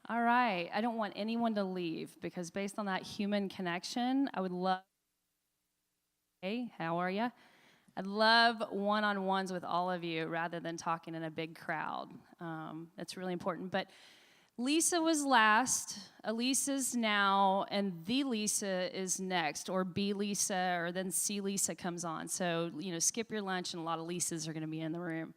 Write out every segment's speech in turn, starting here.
All right. I don't want anyone to leave because based on that human connection, I would love. Hey, how are you? I'd love one-on-ones with all of you rather than talking in a big crowd. That's really important. But Lisa was last, Alisa's now, and the Lisa is next, or B Lisa, or then C Lisa comes on. So, skip your lunch, and a lot of Lisas are going to be in the room.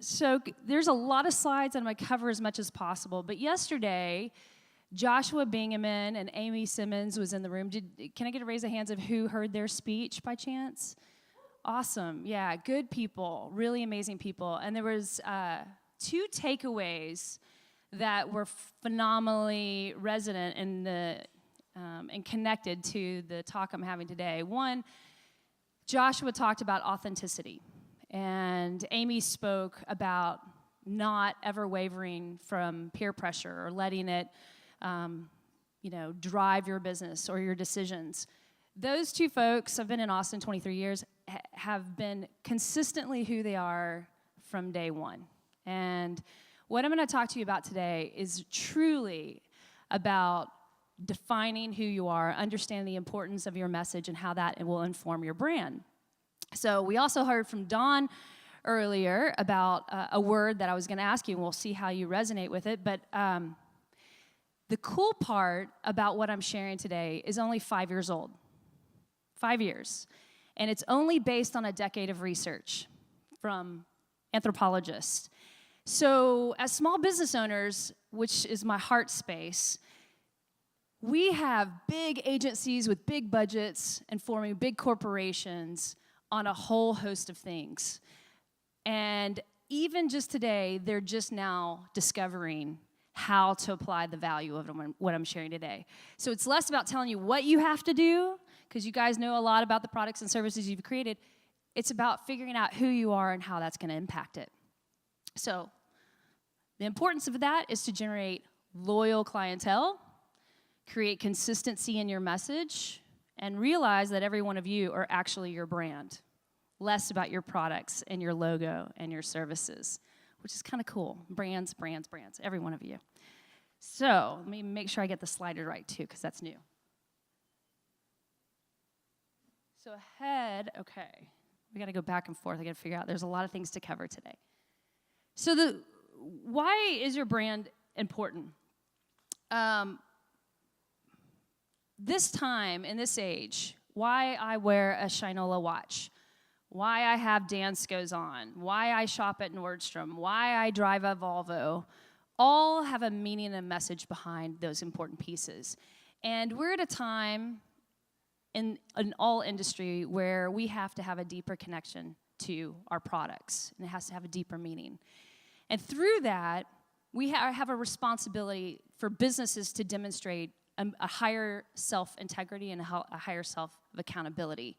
So there's a lot of slides, and I'm going to cover as much as possible. But yesterday, Joshua Bingaman and Amy Simmons was in the room. Can I get a raise of hands of who heard their speech by chance? Awesome. Yeah, good people, really amazing people. And there was two takeaways that were phenomenally resonant in and connected to the talk I'm having today. One, Joshua talked about authenticity, and Amy spoke about not ever wavering from peer pressure or letting it drive your business or your decisions. Those two folks, I've been in Austin 23 years, have been consistently who they are from day one. And what I'm going to talk to you about today is truly about defining who you are, understanding the importance of your message, and how that will inform your brand. So we also heard from Dawn earlier about a word that I was going to ask you, and we'll see how you resonate with it. But the cool part about what I'm sharing today is only 5 years old. 5 years. And it's only based on a decade of research from anthropologists. So as small business owners, which is my heart space, we have big agencies with big budgets and forming big corporations on a whole host of things. And even just today, they're just now discovering how to apply the value of what I'm sharing today. So it's less about telling you what you have to do, because you guys know a lot about the products and services you've created. It's about figuring out who you are and how that's going to impact it. So the importance of that is to generate loyal clientele, create consistency in your message, and realize that every one of you are actually your brand. Less about your products and your logo and your services, which is kind of cool. Brands, brands, brands, every one of you. So let me make sure I get the slider right, too, because that's new. So okay. We got to go back and forth. I got to figure out. There's a lot of things to cover today. So why is your brand important? This time, in this age, why I wear a Shinola watch, why I have Danskos on, why I shop at Nordstrom, why I drive a Volvo, all have a meaning and a message behind those important pieces. And we're at a time in all industry where we have to have a deeper connection to our products, and it has to have a deeper meaning. And through that, we have a responsibility for businesses to demonstrate a higher self-integrity and a higher self of accountability.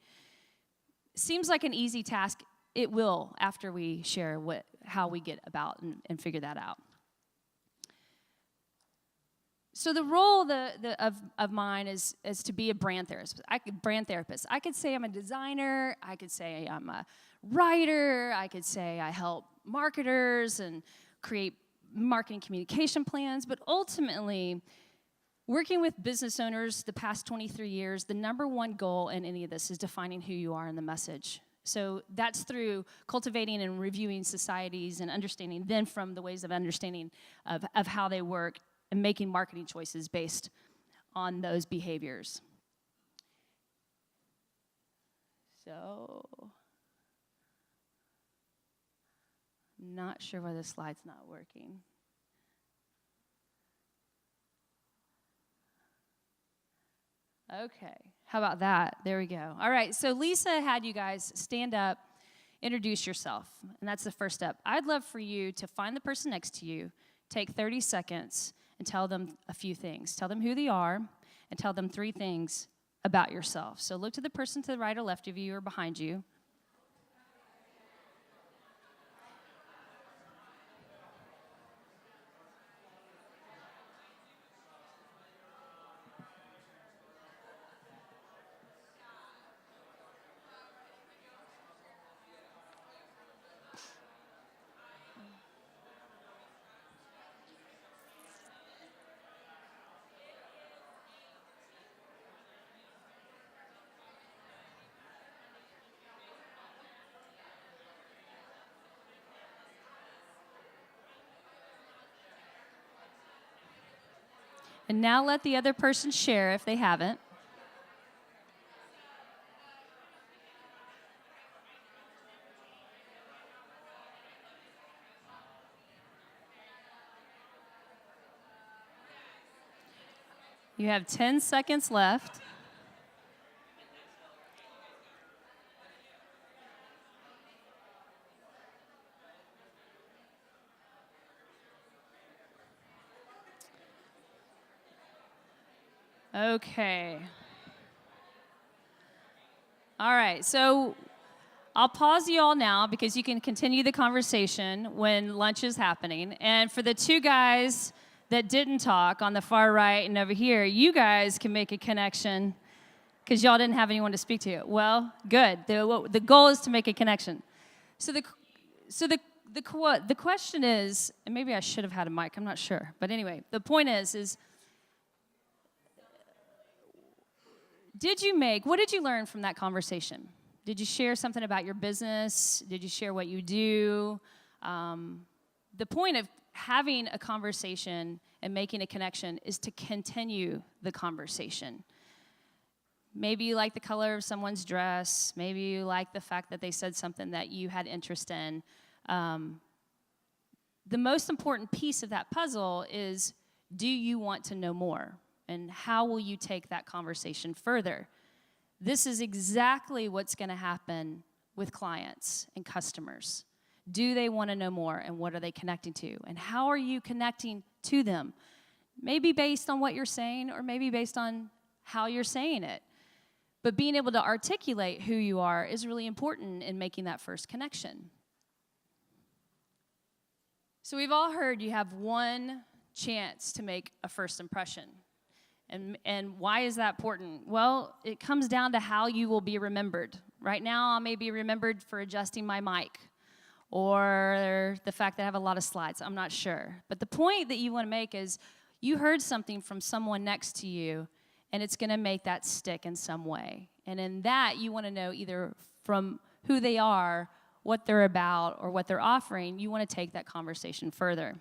Seems like an easy task. It will after we share how we get about and figure that out. So the role of mine is to be a brand therapist. I could say I'm a designer. I could say I'm a writer. I could say I help marketers and create marketing communication plans. But ultimately, working with business owners the past 23 years, the number one goal in any of this is defining who you are in the message. So that's through cultivating and reviewing societies and understanding them from the ways of understanding of how they work and making marketing choices based on those behaviors. So, I'm not sure why this slide's not working. Okay, how about that? There we go. All right, so Lisa had you guys stand up, introduce yourself, and that's the first step. I'd love for you to find the person next to you, take 30 seconds, and tell them a few things. Tell them who they are, and tell them 3 things about yourself. So look to the person to the right or left of you or behind you. And now let the other person share if they haven't. You have 10 seconds left. Okay. All right, so I'll pause you all now because you can continue the conversation when lunch is happening. And for the two guys that didn't talk on the far right and over here, you guys can make a connection because y'all didn't have anyone to speak to. Well, good. The goal is to make a connection. So the question is, and maybe I should have had a mic, I'm not sure. But anyway, the point is what did you learn from that conversation? Did you share something about your business? Did you share what you do? The point of having a conversation and making a connection is to continue the conversation. Maybe you like the color of someone's dress. Maybe you like the fact that they said something that you had interest in. The most important piece of that puzzle is, do you want to know more? And how will you take that conversation further? This is exactly what's going to happen with clients and customers. Do they want to know more, and what are they connecting to? And how are you connecting to them? Maybe based on what you're saying, or maybe based on how you're saying it. But being able to articulate who you are is really important in making that first connection. So we've all heard you have one chance to make a first impression. And why is that important? Well, it comes down to how you will be remembered. Right now, I may be remembered for adjusting my mic or the fact that I have a lot of slides. I'm not sure. But the point that you want to make is you heard something from someone next to you, and it's going to make that stick in some way. And in that, you want to know either from who they are, what they're about, or what they're offering. You want to take that conversation further.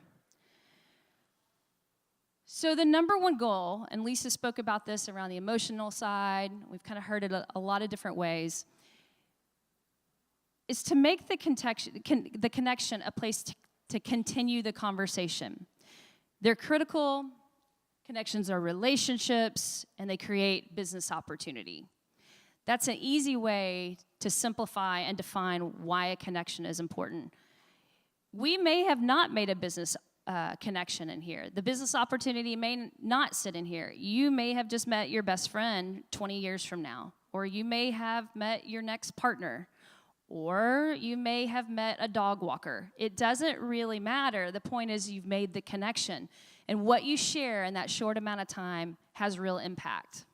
So the number one goal, and Lisa spoke about this around the emotional side, we've kind of heard it a lot of different ways, is to make the connection a place to continue the conversation. They're critical. Connections are relationships, and they create business opportunity. That's an easy way to simplify and define why a connection is important. We may have not made a business connection in here. The business opportunity may not sit in here. You may have just met your best friend 20 years from now, or you may have met your next partner, or you may have met a dog walker. It doesn't really matter. The point is you've made the connection, and what you share in that short amount of time has real impact.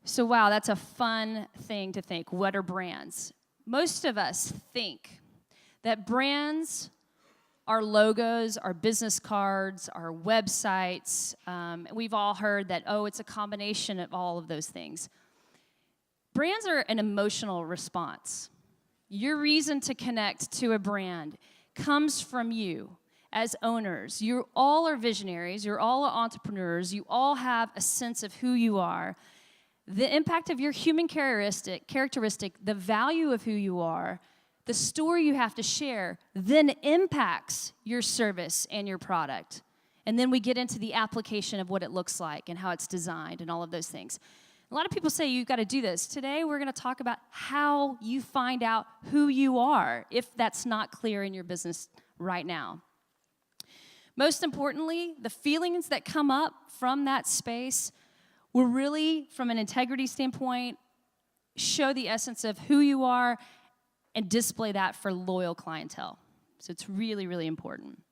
So wow, that's a fun thing to think. What are brands? Most of us think that brands are logos, our business cards, our websites. We've all heard that, it's a combination of all of those things. Brands are an emotional response. Your reason to connect to a brand comes from you as owners. You all are visionaries. You're all entrepreneurs. You all have a sense of who you are. The impact of your human characteristic, the value of who you are, the story you have to share, then impacts your service and your product. And then we get into the application of what it looks like and how it's designed and all of those things. A lot of people say you've got to do this. Today, we're going to talk about how you find out who you are, if that's not clear in your business right now. Most importantly, the feelings that come up from that space will really, from an integrity standpoint, show the essence of who you are and display that for loyal clientele. So it's really, really important.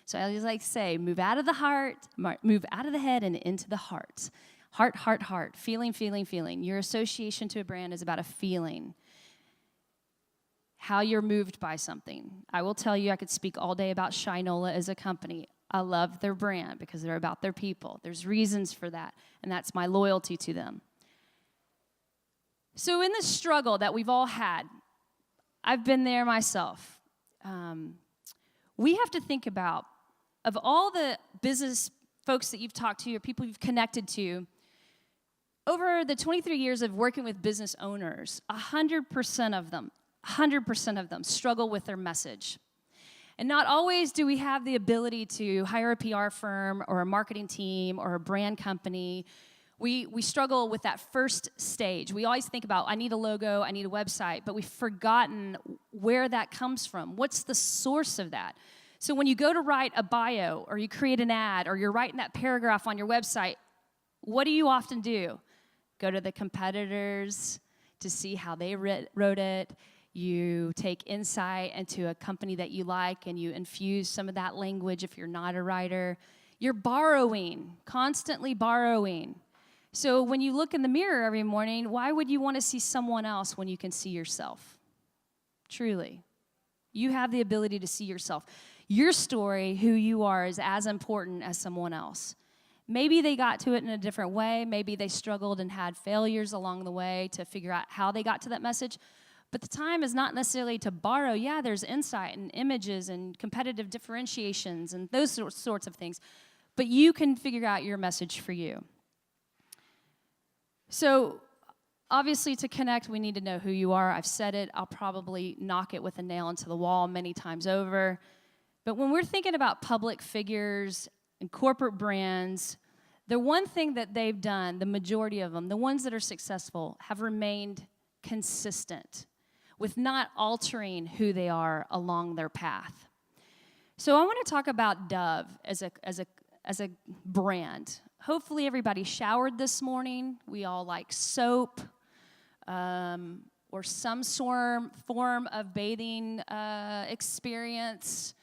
So I always like to say, move out of the heart, move out of the head and into the heart. Heart, heart, heart. Feeling, feeling, feeling. Your association to a brand is about a feeling. How you're moved by something. I will tell you, I could speak all day about Shinola as a company. I love their brand because they're about their people. There's reasons for that, and that's my loyalty to them. So in this struggle that we've all had, I've been there myself. We have to think about of all the business folks that you've talked to or people you've connected to, over the 23 years of working with business owners, 100% of them struggle with their message. And not always do we have the ability to hire a PR firm or a marketing team or a brand company. We struggle with that first stage. We always think about, I need a logo, I need a website, but we've forgotten where that comes from. What's the source of that? So when you go to write a bio or you create an ad or you're writing that paragraph on your website, what do you often do? Go to the competitors to see how they wrote it. You take insight into a company that you like and you infuse some of that language if you're not a writer. You're borrowing, constantly borrowing. So when you look in the mirror every morning, why would you want to see someone else when you can see yourself? Truly. You have the ability to see yourself. Your story, who you are, is as important as someone else. Maybe they got to it in a different way. Maybe they struggled and had failures along the way to figure out how they got to that message. But the time is not necessarily to borrow. Yeah, there's insight and images and competitive differentiations and those sorts of things. But you can figure out your message for you. So obviously to connect, we need to know who you are. I've said it. I'll probably knock it with a nail into the wall many times over. But when we're thinking about public figures and corporate brands, the one thing that they've done, the majority of them, the ones that are successful, have remained consistent with not altering who they are along their path. So I want to talk about Dove as a brand. Hopefully everybody showered this morning. We all like soap or some form of bathing experience.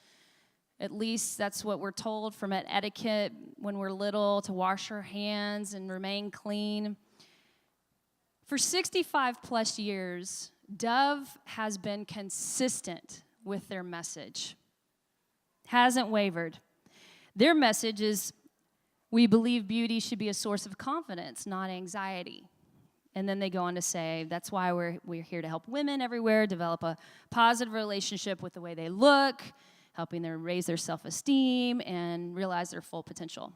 At least that's what we're told from an etiquette when we're little, to wash our hands and remain clean. For 65 plus years, Dove has been consistent with their message. Hasn't wavered. Their message is, we believe beauty should be a source of confidence, not anxiety. And then they go on to say, that's why we're here to help women everywhere develop a positive relationship with the way they look, helping them raise their self-esteem and realize their full potential.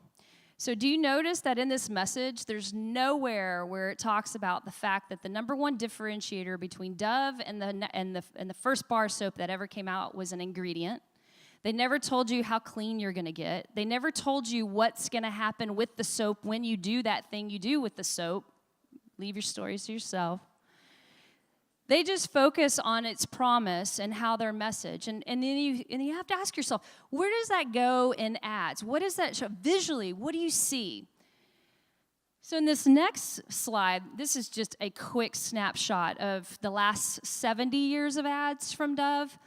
So do you notice that in this message, there's nowhere where it talks about the fact that the number one differentiator between Dove and the first bar soap that ever came out was an ingredient? They never told you how clean you're going to get. They never told you what's going to happen with the soap when you do that thing you do with the soap. Leave your stories to yourself. They just focus on its promise and how their message. And then you have to ask yourself, where does that go in ads? What does that show? Visually, what do you see? So in this next slide, this is just a quick snapshot of the last 70 years of ads from Dove.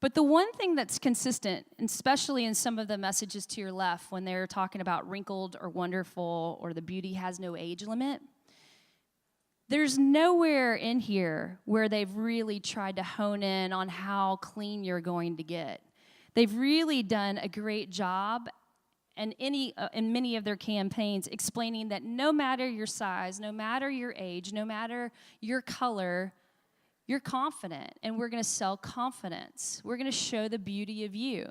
But the one thing that's consistent, especially in some of the messages to your left when they're talking about wrinkled or wonderful or the beauty has no age limit, there's nowhere in here where they've really tried to hone in on how clean you're going to get. They've really done a great job in many of their campaigns explaining that no matter your size, no matter your age, no matter your color, you're confident, and we're going to sell confidence. We're going to show the beauty of you.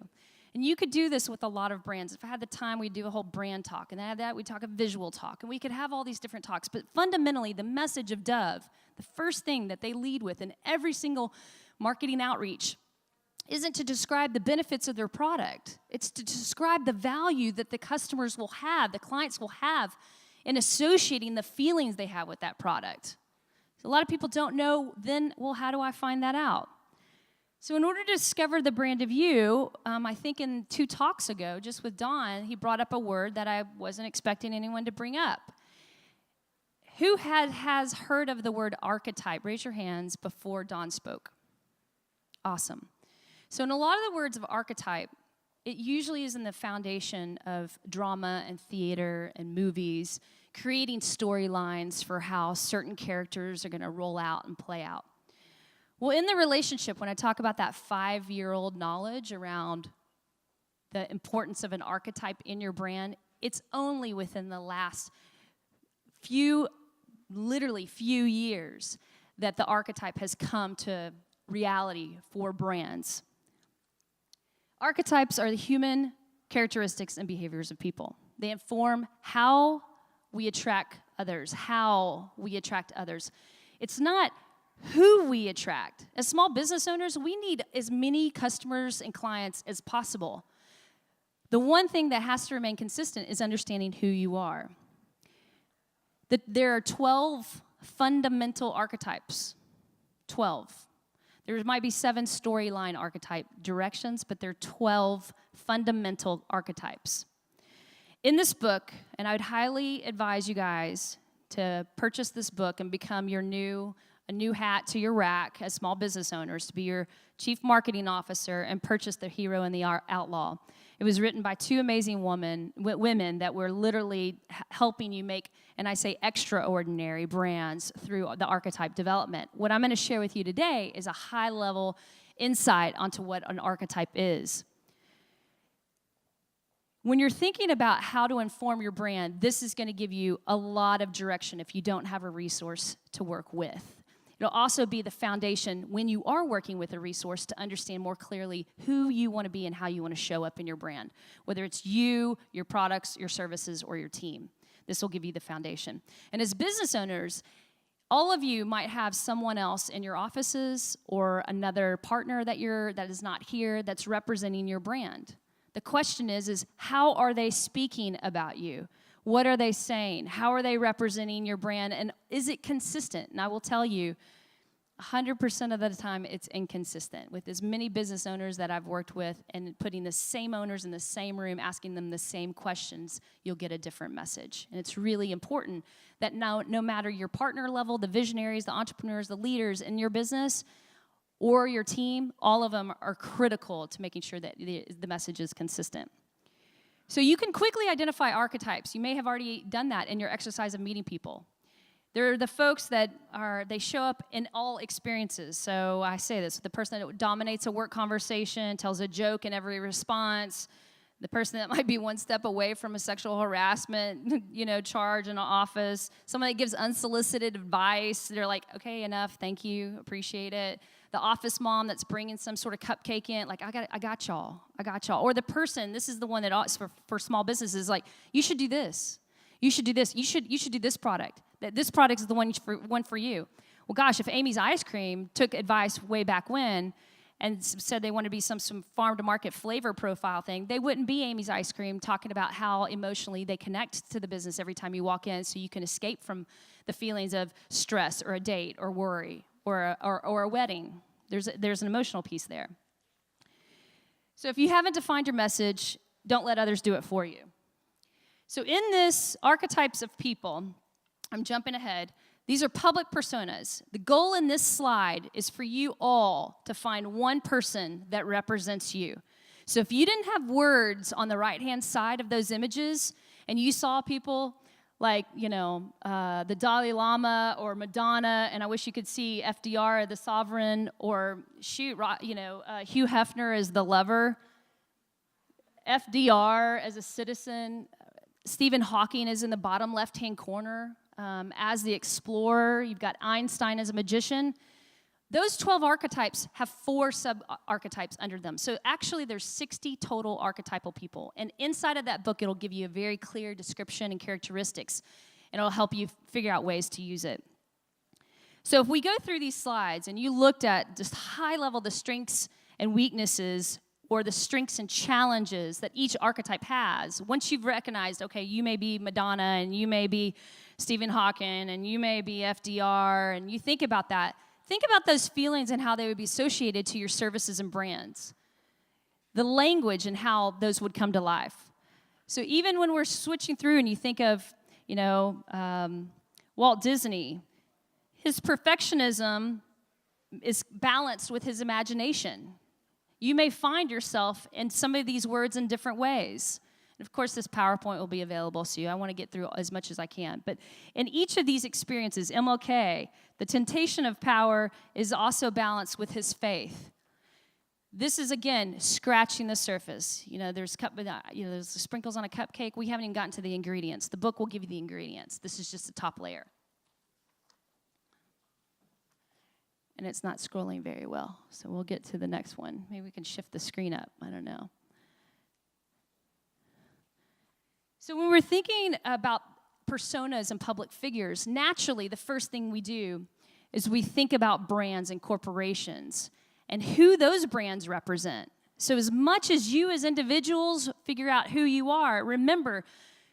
And you could do this with a lot of brands. If I had the time, we'd do a whole brand talk. And after that, we'd talk a visual talk. And we could have all these different talks. But fundamentally, the message of Dove, the first thing that they lead with in every single marketing outreach, isn't to describe the benefits of their product. It's to describe the value that the customers will have, the clients will have, in associating the feelings they have with that product. So a lot of people don't know then, well, how do I find that out? So in order to discover the brand of you, I think in 2 talks ago, just with Don, he brought up a word that I wasn't expecting anyone to bring up. Who has heard of the word archetype? Raise your hands before Don spoke. Awesome. So in a lot of the words of archetype, it usually is in the foundation of drama and theater and movies, creating storylines for how certain characters are going to roll out and play out. Well, in the relationship, when I talk about that 5-year-old knowledge around the importance of an archetype in your brand, it's only within the last literally few years that the archetype has come to reality for brands. Archetypes are the human characteristics and behaviors of people. They inform how we attract others, It's not who we attract. As small business owners, we need as many customers and clients as possible. The one thing that has to remain consistent is understanding who you are. There are 12 fundamental archetypes. 12. There might be 7 storyline archetype directions, but there are 12 fundamental archetypes. In this book, and I would highly advise you guys to purchase this book and become a new hat to your rack as small business owners, to be your chief marketing officer and purchase The Hero and the Outlaw. It was written by 2 amazing women that were literally helping you make, and I say extraordinary brands through the archetype development. What I'm going to share with you today is a high-level insight onto what an archetype is. When you're thinking about how to inform your brand, this is going to give you a lot of direction if you don't have a resource to work with. It'll also be the foundation when you are working with a resource to understand more clearly who you want to be and how you want to show up in your brand, whether it's you, your products, your services, or your team. This will give you the foundation. And as business owners, all of you might have someone else in your offices or another partner that is not here that's representing your brand. The question is how are they speaking about you? What are they saying? How are they representing your brand? And is it consistent? And I will tell you, 100% of the time, it's inconsistent. With as many business owners that I've worked with and putting the same owners in the same room, asking them the same questions, you'll get a different message. And it's really important that no matter your partner level, the visionaries, the entrepreneurs, the leaders in your business, or your team, all of them are critical to making sure that the message is consistent. So you can quickly identify archetypes. You may have already done that in your exercise of meeting people. They're the folks that they show up in all experiences. So I say this, the person that dominates a work conversation, tells a joke in every response, the person that might be one step away from a sexual harassment, charge in an office, someone that gives unsolicited advice. They're like, okay, enough, thank you, appreciate it. The office mom that's bringing some sort of cupcake in, like, I got y'all. Or the person, this is the one that for small businesses, like, you should do this. You should do this. You should do this product. This product is the one for you. Well, gosh, if Amy's Ice Cream took advice way back when and said they want to be some farm-to-market flavor profile thing, they wouldn't be Amy's Ice Cream talking about how emotionally they connect to the business every time you walk in so you can escape from the feelings of stress or a date or worry or a wedding. There's an emotional piece there. So if you haven't defined your message, don't let others do it for you. So in this archetypes of people, I'm jumping ahead. These are public personas. The goal in this slide is for you all to find one person that represents you. So if you didn't have words on the right-hand side of those images and you saw people like, the Dalai Lama or Madonna, and I wish you could see FDR, the sovereign, or Hugh Hefner as the lover, FDR as a citizen, Stephen Hawking is in the bottom left-hand corner as the explorer. You've got Einstein as a magician. Those 12 archetypes have 4 sub-archetypes under them. So actually, there's 60 total archetypal people. And inside of that book, it'll give you a very clear description and characteristics, and it'll help you figure out ways to use it. So if we go through these slides, and you looked at just high level the strengths and weaknesses, or the strengths and challenges that each archetype has, once you've recognized, okay, you may be Madonna, and you may be Stephen Hawking, and you may be FDR, and you think about that, think about those feelings and how they would be associated to your services and brands. The language and how those would come to life. So even when we're switching through and you think of, Walt Disney, his perfectionism is balanced with his imagination. You may find yourself in some of these words in different ways. And of course, this PowerPoint will be available, so I want to get through as much as I can. But in each of these experiences, MLK, the temptation of power is also balanced with his faith. This is, again, scratching the surface. There's sprinkles on a cupcake. We haven't even gotten to the ingredients. The book will give you the ingredients. This is just the top layer. And it's not scrolling very well, so we'll get to the next one. Maybe we can shift the screen up. I don't know. So when we're thinking about personas and public figures, naturally the first thing we do is we think about brands and corporations and who those brands represent. So as much as you as individuals figure out who you are, remember,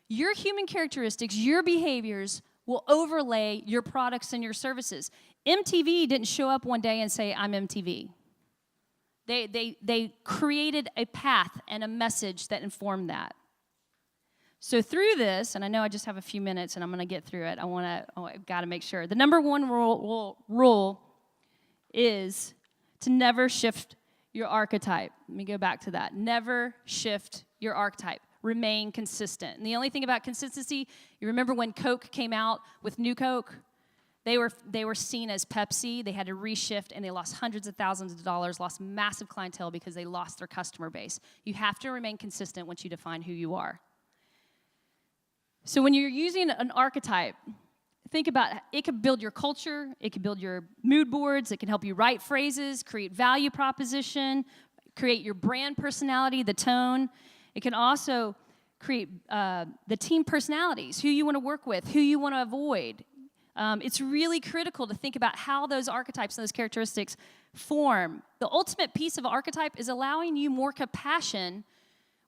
your human characteristics, your behaviors will overlay your products and your services. MTV didn't show up one day and say, I'm MTV. They created a path and a message that informed that. So through this, and I know I just have a few minutes and I'm going to get through it. I've got to make sure. The number one rule is to never shift your archetype. Let me go back to that. Never shift your archetype. Remain consistent. And the only thing about consistency, you remember when Coke came out with New Coke? They were seen as Pepsi. They had to reshift, and they lost hundreds of thousands of dollars, lost massive clientele because they lost their customer base. You have to remain consistent once you define who you are. So when you're using an archetype, think about it. It could build your culture. It could build your mood boards. It can help you write phrases, create value proposition, create your brand personality, the tone. It can also create the team personalities, who you want to work with, who you want to avoid. It's really critical to think about how those archetypes and those characteristics form. The ultimate piece of archetype is allowing you more compassion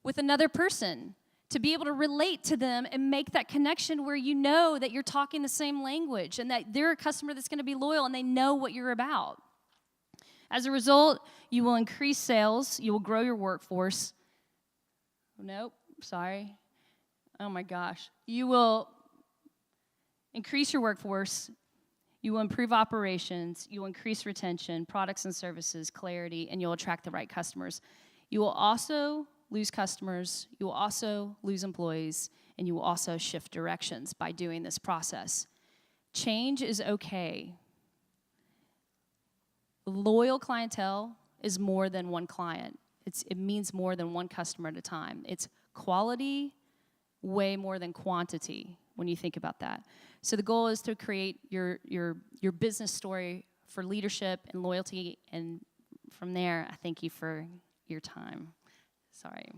with another person, to be able to relate to them and make that connection where you know that you're talking the same language and that they're a customer that's going to be loyal and they know what you're about. As a result, you will increase sales, you will grow your workforce. Nope, sorry. Oh my gosh. You will increase your workforce, you will improve operations, you will increase retention, products and services, clarity, and you'll attract the right customers. You will also lose customers, you will also lose employees, and you will also shift directions by doing this process. Change is okay. Loyal clientele is more than one client. It means more than one customer at a time. It's quality way more than quantity when you think about that. So the goal is to create your business story for leadership and loyalty, and from there, I thank you for your time. Sorry.